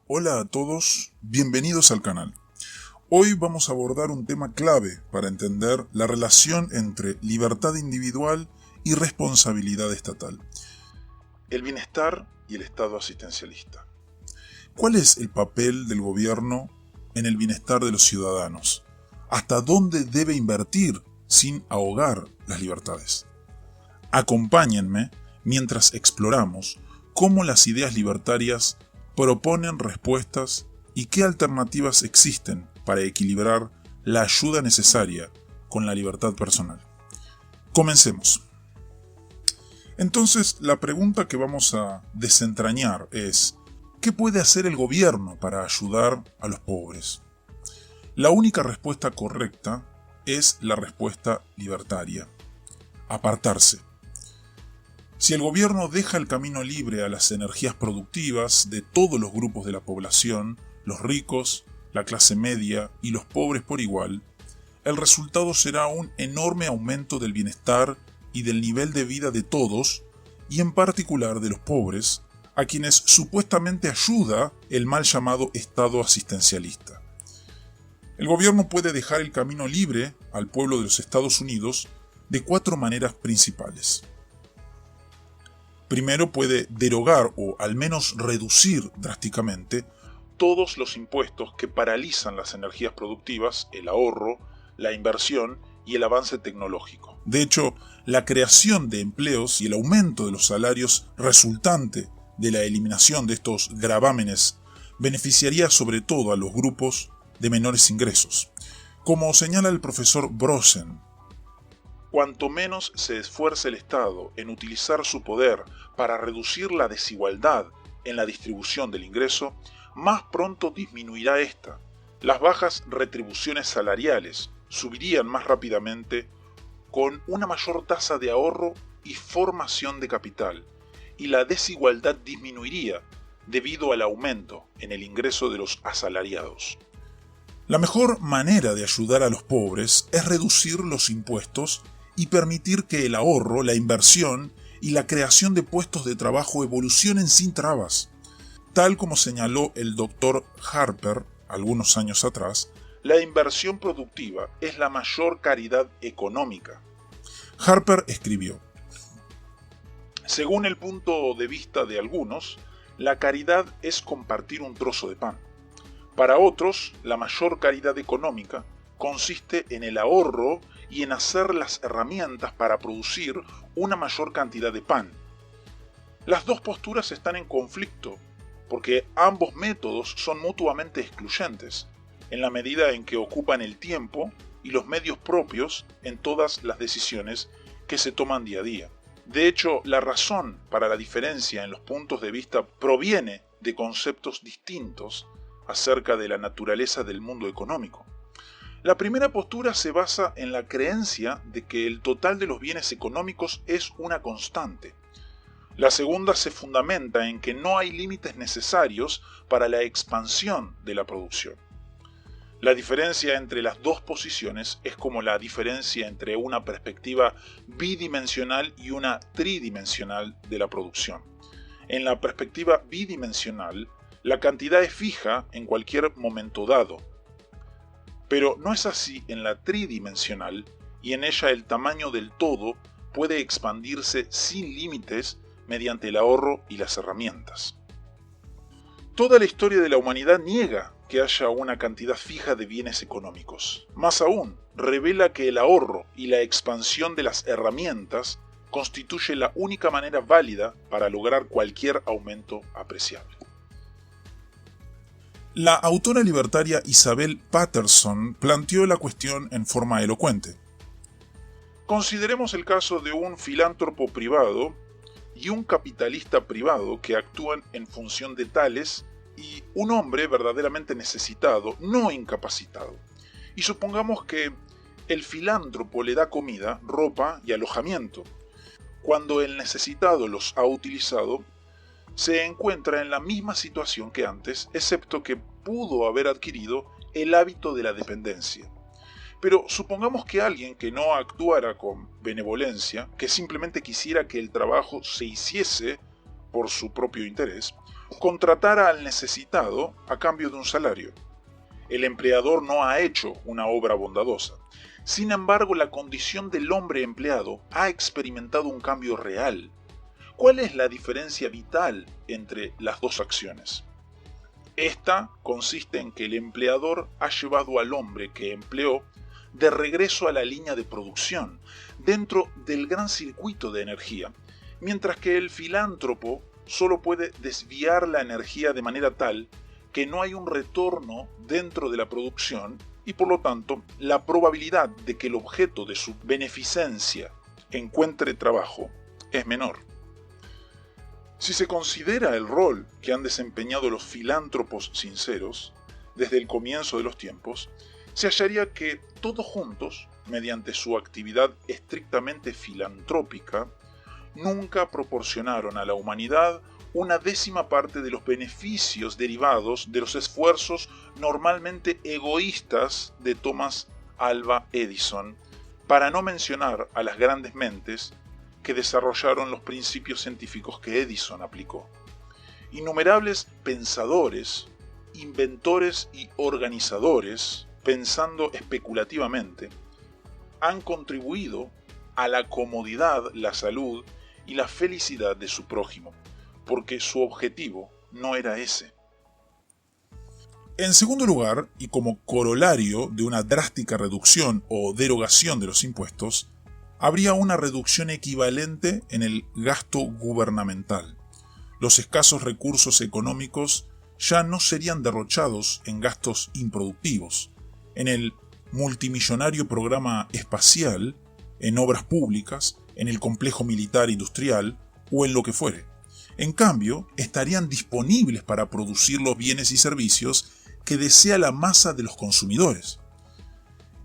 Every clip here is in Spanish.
Hola a todos, bienvenidos al canal. Hoy vamos a abordar un tema clave para entender la relación entre libertad individual y responsabilidad estatal. El bienestar y el Estado asistencialista. ¿Cuál es el papel del gobierno en el bienestar de los ciudadanos? ¿Hasta dónde debe invertir sin ahogar las libertades? Acompáñenme mientras exploramos cómo las ideas libertarias proponen respuestas y qué alternativas existen para equilibrar la ayuda necesaria con la libertad personal. Comencemos. Entonces, la pregunta que vamos a desentrañar es: ¿qué puede hacer el gobierno para ayudar a los pobres? La única respuesta correcta es la respuesta libertaria: apartarse. Si el gobierno deja el camino libre a las energías productivas de todos los grupos de la población, los ricos, la clase media y los pobres por igual, el resultado será un enorme aumento del bienestar y del nivel de vida de todos, y en particular de los pobres, a quienes supuestamente ayuda el mal llamado Estado asistencialista. El gobierno puede dejar el camino libre al pueblo de los Estados Unidos de 4 maneras principales. Primero, puede derogar o al menos reducir drásticamente todos los impuestos que paralizan las energías productivas, el ahorro, la inversión y el avance tecnológico. De hecho, la creación de empleos y el aumento de los salarios resultante de la eliminación de estos gravámenes beneficiaría sobre todo a los grupos de menores ingresos. Como señala el profesor Brosen, cuanto menos se esfuerce el Estado en utilizar su poder para reducir la desigualdad en la distribución del ingreso, más pronto disminuirá esta. Las bajas retribuciones salariales subirían más rápidamente con una mayor tasa de ahorro y formación de capital, y la desigualdad disminuiría debido al aumento en el ingreso de los asalariados. La mejor manera de ayudar a los pobres es reducir los impuestos y permitir que el ahorro, la inversión y la creación de puestos de trabajo evolucionen sin trabas. Tal como señaló el Dr. Harper algunos años atrás, la inversión productiva es la mayor caridad económica. Harper escribió: según el punto de vista de algunos, la caridad es compartir un trozo de pan. Para otros, la mayor caridad económica consiste en el ahorro y en hacer las herramientas para producir una mayor cantidad de pan. Las dos posturas están en conflicto, porque ambos métodos son mutuamente excluyentes, en la medida en que ocupan el tiempo y los medios propios en todas las decisiones que se toman día a día. De hecho, la razón para la diferencia en los puntos de vista proviene de conceptos distintos acerca de la naturaleza del mundo económico. La primera postura se basa en la creencia de que el total de los bienes económicos es una constante. La segunda se fundamenta en que no hay límites necesarios para la expansión de la producción. La diferencia entre las dos posiciones es como la diferencia entre una perspectiva bidimensional y una tridimensional de la producción. En la perspectiva bidimensional, la cantidad es fija en cualquier momento dado, pero no es así en la tridimensional, y en ella el tamaño del todo puede expandirse sin límites mediante el ahorro y las herramientas. Toda la historia de la humanidad niega que haya una cantidad fija de bienes económicos. Más aún, revela que el ahorro y la expansión de las herramientas constituye la única manera válida para lograr cualquier aumento apreciable. La autora libertaria Isabel Patterson planteó la cuestión en forma elocuente. Consideremos el caso de un filántropo privado y un capitalista privado que actúan en función de tales y un hombre verdaderamente necesitado, no incapacitado. Y supongamos que el filántropo le da comida, ropa y alojamiento. Cuando el necesitado los ha utilizado, se encuentra en la misma situación que antes, excepto que pudo haber adquirido el hábito de la dependencia. Pero supongamos que alguien que no actuara con benevolencia, que simplemente quisiera que el trabajo se hiciese por su propio interés, contratara al necesitado a cambio de un salario. El empleador no ha hecho una obra bondadosa. Sin embargo, la condición del hombre empleado ha experimentado un cambio real. ¿Cuál es la diferencia vital entre las dos acciones? Esta consiste en que el empleador ha llevado al hombre que empleó de regreso a la línea de producción, dentro del gran circuito de energía, mientras que el filántropo solo puede desviar la energía de manera tal que no hay un retorno dentro de la producción y por lo tanto la probabilidad de que el objeto de su beneficencia encuentre trabajo es menor. Si se considera el rol que han desempeñado los filántropos sinceros desde el comienzo de los tiempos, se hallaría que todos juntos, mediante su actividad estrictamente filantrópica, nunca proporcionaron a la humanidad una décima parte de los beneficios derivados de los esfuerzos normalmente egoístas de Thomas Alva Edison, para no mencionar a las grandes mentes que desarrollaron los principios científicos que Edison aplicó. Innumerables pensadores, inventores y organizadores, pensando especulativamente, han contribuido a la comodidad, la salud y la felicidad de su prójimo, porque su objetivo no era ese. En segundo lugar, y como corolario de una drástica reducción o derogación de los impuestos, habría una reducción equivalente en el gasto gubernamental. Los escasos recursos económicos ya no serían derrochados en gastos improductivos, en el multimillonario programa espacial, en obras públicas, en el complejo militar industrial o en lo que fuere. En cambio, estarían disponibles para producir los bienes y servicios que desea la masa de los consumidores.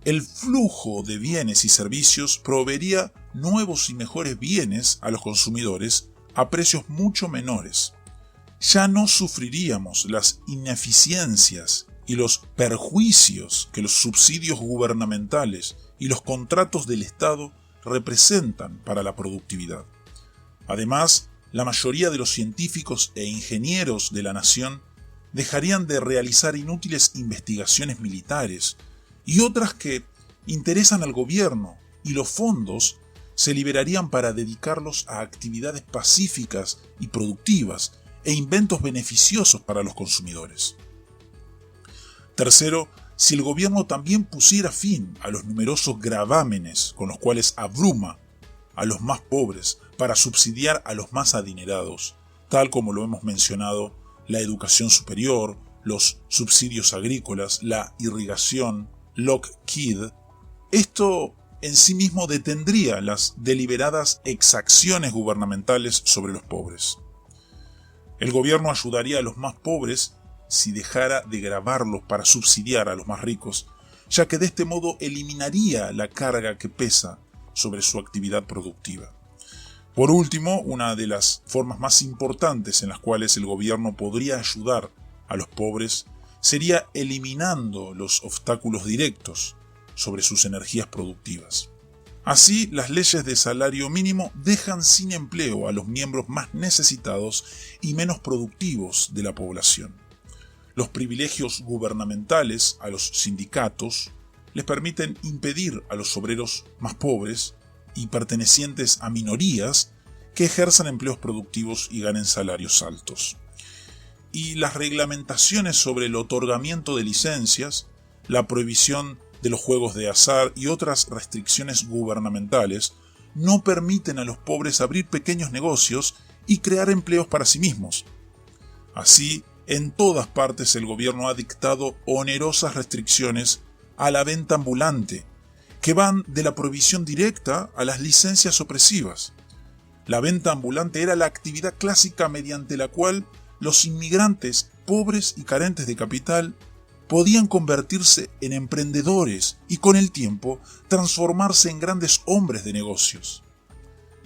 El flujo de bienes y servicios proveería nuevos y mejores bienes a los consumidores a precios mucho menores. Ya no sufriríamos las ineficiencias y los perjuicios que los subsidios gubernamentales y los contratos del Estado representan para la productividad. Además, la mayoría de los científicos e ingenieros de la nación dejarían de realizar inútiles investigaciones militares y otras que interesan al gobierno, y los fondos se liberarían para dedicarlos a actividades pacíficas y productivas e inventos beneficiosos para los consumidores. Tercero, si el gobierno también pusiera fin a los numerosos gravámenes con los cuales abruma a los más pobres para subsidiar a los más adinerados, tal como lo hemos mencionado, la educación superior, los subsidios agrícolas, la irrigación, Lockheed, esto en sí mismo detendría las deliberadas exacciones gubernamentales sobre los pobres. El gobierno ayudaría a los más pobres si dejara de gravarlos para subsidiar a los más ricos, ya que de este modo eliminaría la carga que pesa sobre su actividad productiva. Por último, una de las formas más importantes en las cuales el gobierno podría ayudar a los pobres sería eliminando los obstáculos directos sobre sus energías productivas. Así, las leyes de salario mínimo dejan sin empleo a los miembros más necesitados y menos productivos de la población. Los privilegios gubernamentales a los sindicatos les permiten impedir a los obreros más pobres y pertenecientes a minorías que ejerzan empleos productivos y ganen salarios altos. Y las reglamentaciones sobre el otorgamiento de licencias, la prohibición de los juegos de azar y otras restricciones gubernamentales no permiten a los pobres abrir pequeños negocios y crear empleos para sí mismos. Así, en todas partes el gobierno ha dictado onerosas restricciones a la venta ambulante, que van de la prohibición directa a las licencias opresivas. La venta ambulante era la actividad clásica mediante la cual los inmigrantes pobres y carentes de capital podían convertirse en emprendedores y con el tiempo transformarse en grandes hombres de negocios.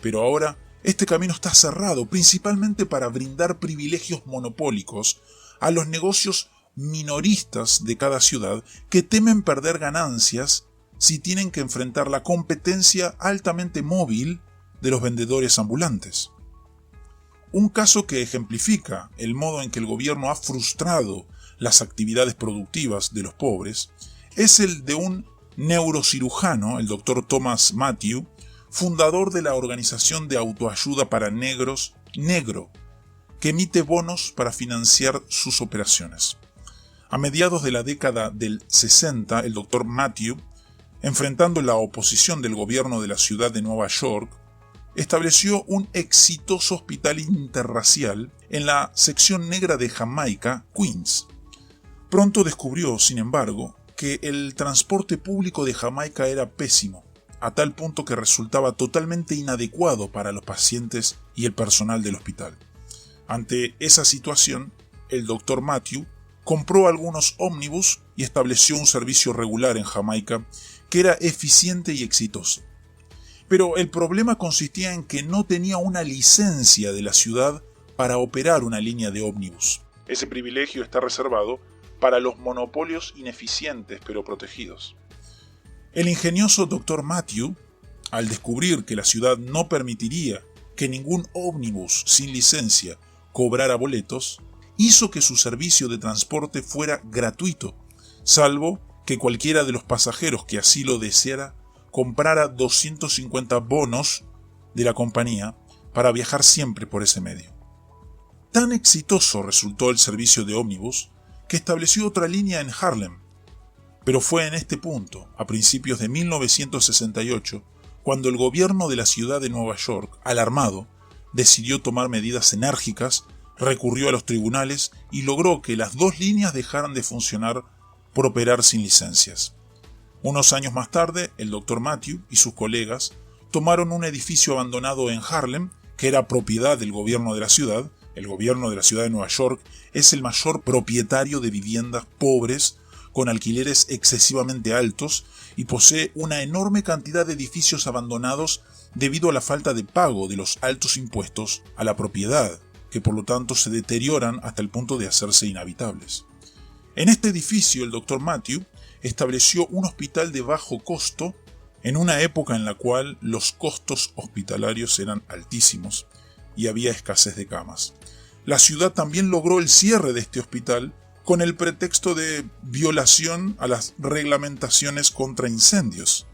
Pero ahora este camino está cerrado principalmente para brindar privilegios monopólicos a los negocios minoristas de cada ciudad que temen perder ganancias si tienen que enfrentar la competencia altamente móvil de los vendedores ambulantes. Un caso que ejemplifica el modo en que el gobierno ha frustrado las actividades productivas de los pobres es el de un neurocirujano, el Dr. Thomas Matthew, fundador de la organización de autoayuda para negros, Negro, que emite bonos para financiar sus operaciones. A mediados de la década del 60, el Dr. Matthew, enfrentando la oposición del gobierno de la ciudad de Nueva York, estableció un exitoso hospital interracial en la sección negra de Jamaica, Queens. Pronto descubrió, sin embargo, que el transporte público de Jamaica era pésimo, a tal punto que resultaba totalmente inadecuado para los pacientes y el personal del hospital. Ante esa situación, el Dr. Matthew compró algunos ómnibus y estableció un servicio regular en Jamaica que era eficiente y exitoso. Pero el problema consistía en que no tenía una licencia de la ciudad para operar una línea de ómnibus. Ese privilegio está reservado para los monopolios ineficientes pero protegidos. El ingenioso Dr. Matthew, al descubrir que la ciudad no permitiría que ningún ómnibus sin licencia cobrara boletos, hizo que su servicio de transporte fuera gratuito, salvo que cualquiera de los pasajeros que así lo deseara comprara 250 bonos de la compañía para viajar siempre por ese medio. Tan exitoso resultó el servicio de ómnibus que estableció otra línea en Harlem, pero fue en este punto, a principios de 1968, cuando el gobierno de la ciudad de Nueva York, alarmado, decidió tomar medidas enérgicas, recurrió a los tribunales y logró que las dos líneas dejaran de funcionar por operar sin licencias. Unos años más tarde, el Dr. Matthew y sus colegas tomaron un edificio abandonado en Harlem, que era propiedad del gobierno de la ciudad. El gobierno de la ciudad de Nueva York es el mayor propietario de viviendas pobres con alquileres excesivamente altos y posee una enorme cantidad de edificios abandonados debido a la falta de pago de los altos impuestos a la propiedad, que por lo tanto se deterioran hasta el punto de hacerse inhabitables. En este edificio el Dr. Matthew estableció un hospital de bajo costo en una época en la cual los costos hospitalarios eran altísimos y había escasez de camas. La ciudad también logró el cierre de este hospital con el pretexto de violación a las reglamentaciones contra incendios.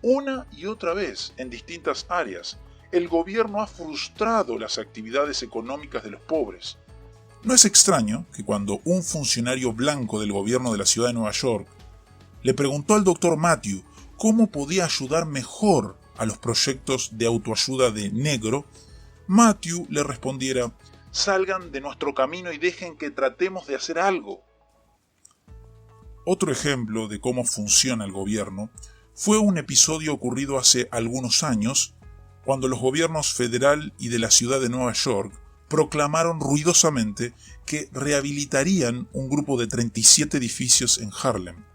Una y otra vez, en distintas áreas, el gobierno ha frustrado las actividades económicas de los pobres. No es extraño que cuando un funcionario blanco del gobierno de la ciudad de Nueva York le preguntó al Dr. Matthew cómo podía ayudar mejor a los proyectos de autoayuda de Negro, Matthew le respondiera: «Salgan de nuestro camino y dejen que tratemos de hacer algo». Otro ejemplo de cómo funciona el gobierno fue un episodio ocurrido hace algunos años, cuando los gobiernos federal y de la ciudad de Nueva York proclamaron ruidosamente que rehabilitarían un grupo de 37 edificios en Harlem.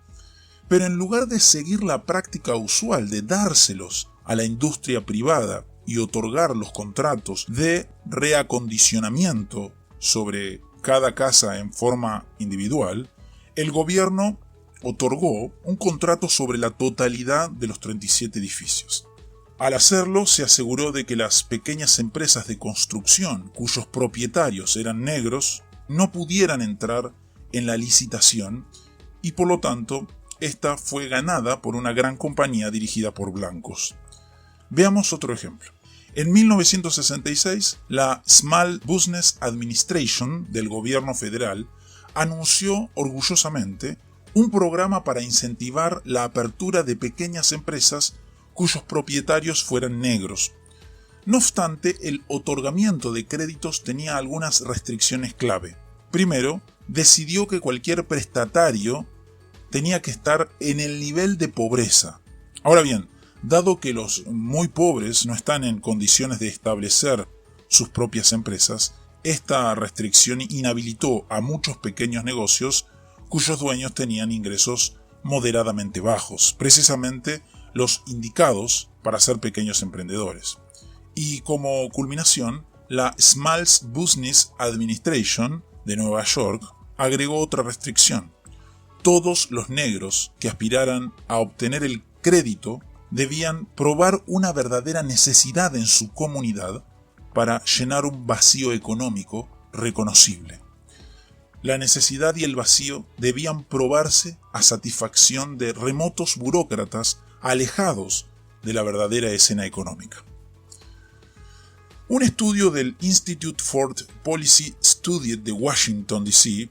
Pero en lugar de seguir la práctica usual de dárselos a la industria privada y otorgar los contratos de reacondicionamiento sobre cada casa en forma individual, el gobierno otorgó un contrato sobre la totalidad de los 37 edificios. Al hacerlo, se aseguró de que las pequeñas empresas de construcción cuyos propietarios eran negros no pudieran entrar en la licitación y por lo tanto esta fue ganada por una gran compañía dirigida por blancos. Veamos otro ejemplo. En 1966, la Small Business Administration del gobierno federal anunció orgullosamente un programa para incentivar la apertura de pequeñas empresas cuyos propietarios fueran negros. No obstante, el otorgamiento de créditos tenía algunas restricciones clave. Primero, decidió que cualquier prestatario tenía que estar en el nivel de pobreza. Ahora bien, dado que los muy pobres no están en condiciones de establecer sus propias empresas, esta restricción inhabilitó a muchos pequeños negocios cuyos dueños tenían ingresos moderadamente bajos, precisamente los indicados para ser pequeños emprendedores. Y como culminación, la Small Business Administration de Nueva York agregó otra restricción. Todos los negros que aspiraran a obtener el crédito debían probar una verdadera necesidad en su comunidad para llenar un vacío económico reconocible. La necesidad y el vacío debían probarse a satisfacción de remotos burócratas alejados de la verdadera escena económica. Un estudio del Institute for Policy Studies de Washington, D.C.,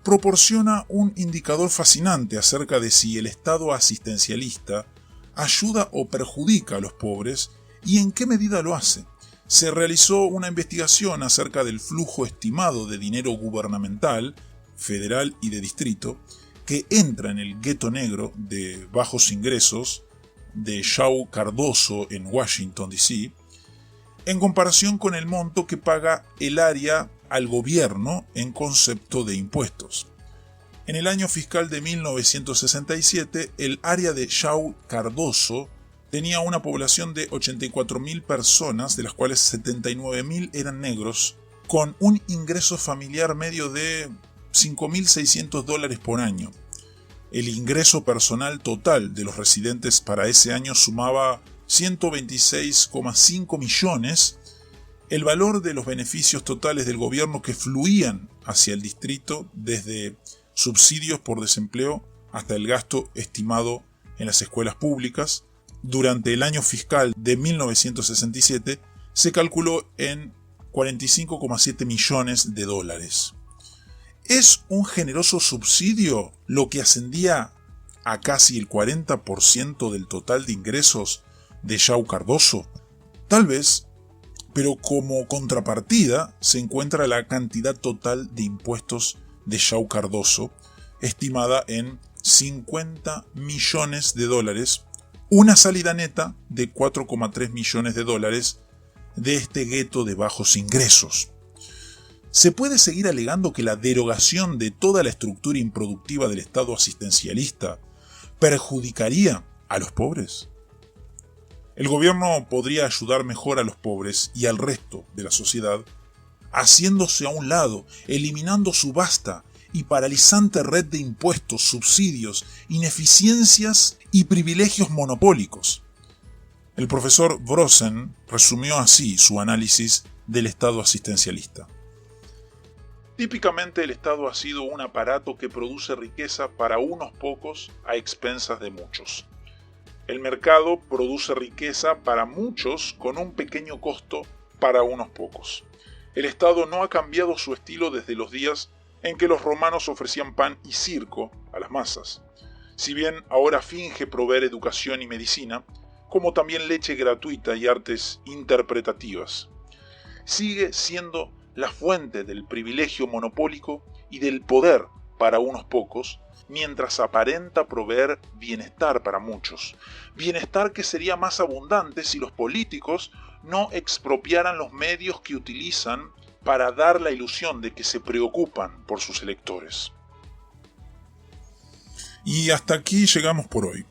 proporciona un indicador fascinante acerca de si el Estado asistencialista ayuda o perjudica a los pobres y en qué medida lo hace. Se realizó una investigación acerca del flujo estimado de dinero gubernamental, federal y de distrito, que entra en el gueto negro de bajos ingresos de Shaw Cardozo en Washington, D.C., en comparación con el monto que paga el área al gobierno en concepto de impuestos. En el año fiscal de 1967, el área de Shaw Cardozo tenía una población de 84.000 personas, de las cuales 79.000 eran negros, con un ingreso familiar medio de $5.600 por año. El ingreso personal total de los residentes para ese año sumaba 126,5 millones. El valor de los beneficios totales del gobierno que fluían hacia el distrito, desde subsidios por desempleo hasta el gasto estimado en las escuelas públicas, durante el año fiscal de 1967 se calculó en 45,7 millones de dólares. ¿Es un generoso subsidio lo que ascendía a casi el 40% del total de ingresos de Shaw Cardozo? Tal vez, pero como contrapartida se encuentra la cantidad total de impuestos de Shaw Cardozo, estimada en 50 millones de dólares, una salida neta de 4,3 millones de dólares de este gueto de bajos ingresos. ¿Se puede seguir alegando que la derogación de toda la estructura improductiva del Estado asistencialista perjudicaría a los pobres? El gobierno podría ayudar mejor a los pobres y al resto de la sociedad, haciéndose a un lado, eliminando su vasta y paralizante red de impuestos, subsidios, ineficiencias y privilegios monopólicos. El profesor Brossen resumió así su análisis del Estado asistencialista. Típicamente el Estado ha sido un aparato que produce riqueza para unos pocos a expensas de muchos. El mercado produce riqueza para muchos con un pequeño costo para unos pocos. El Estado no ha cambiado su estilo desde los días en que los romanos ofrecían pan y circo a las masas. Si bien ahora finge proveer educación y medicina, como también leche gratuita y artes interpretativas, sigue siendo la fuente del privilegio monopólico y del poder para unos pocos, mientras aparenta proveer bienestar para muchos. Bienestar que sería más abundante si los políticos no expropiaran los medios que utilizan para dar la ilusión de que se preocupan por sus electores. Y hasta aquí llegamos por hoy.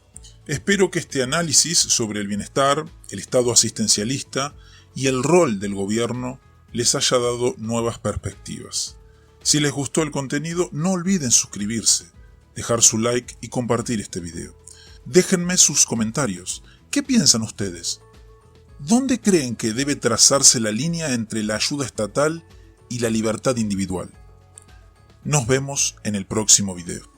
Espero que este análisis sobre el bienestar, el Estado asistencialista y el rol del gobierno les haya dado nuevas perspectivas. Si les gustó el contenido, no olviden suscribirse, dejar su like y compartir este video. Déjenme sus comentarios. ¿Qué piensan ustedes? ¿Dónde creen que debe trazarse la línea entre la ayuda estatal y la libertad individual? Nos vemos en el próximo video.